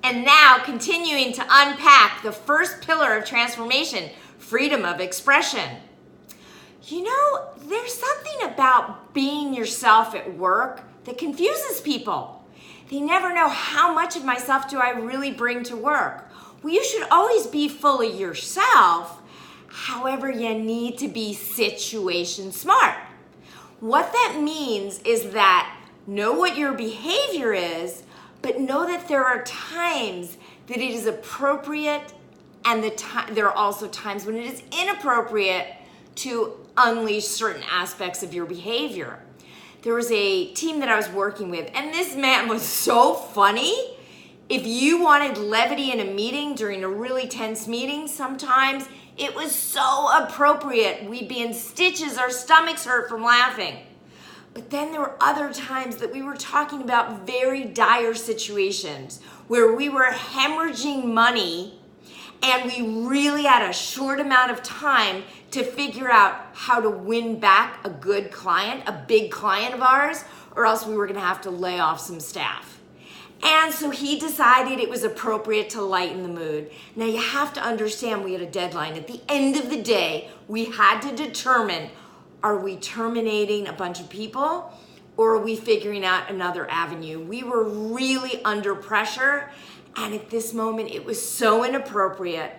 And now continuing to unpack the first pillar of transformation, freedom of expression. You know, there's something about being yourself at work that confuses people. They never know how much of myself do I really bring to work. Well, you should always be fully yourself. However, you need to be situation smart. What that means is that know what your behavior is, but know that there are times that it is appropriate and there are also times when it is inappropriate to unleash certain aspects of your behavior. There was a team that I was working with, and this man was so funny. If you wanted levity in a meeting during a really tense meeting, sometimes it was so appropriate. We'd be in stitches, our stomachs hurt from laughing. But then there were other times that we were talking about very dire situations where we were hemorrhaging money and we really had a short amount of time to figure out how to win back a good client, a big client of ours, or else we were gonna have to lay off some staff. And so he decided it was appropriate to lighten the mood. Now you have to understand we had a deadline. At the end of the day, we had to determine, are we terminating a bunch of people or are we figuring out another avenue? We were really under pressure, and at this moment it was so inappropriate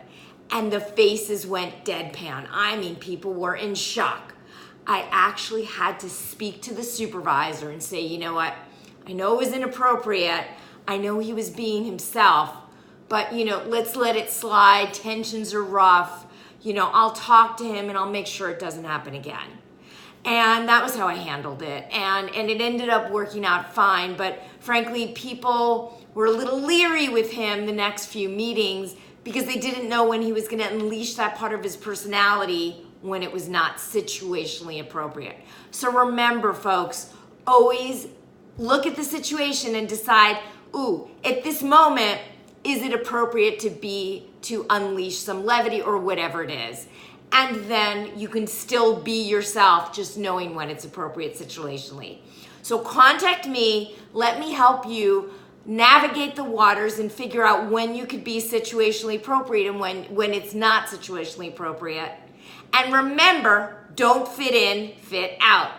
and the faces went deadpan. I mean, people were in shock. I actually had to speak to the supervisor and say, you know what? I know it was inappropriate. I know he was being himself, but let's let it slide. Tensions are rough. I'll talk to him and I'll make sure it doesn't happen again. And that was how I handled it. And it ended up working out fine, but frankly, people were a little leery with him the next few meetings because they didn't know when he was gonna unleash that part of his personality when it was not situationally appropriate. So remember, folks, always look at the situation and decide, at this moment, is it appropriate to unleash some levity or whatever it is? And then you can still be yourself, just knowing when it's appropriate situationally. So contact me, let me help you navigate the waters and figure out when you could be situationally appropriate and when it's not situationally appropriate. And remember, don't fit in, fit out.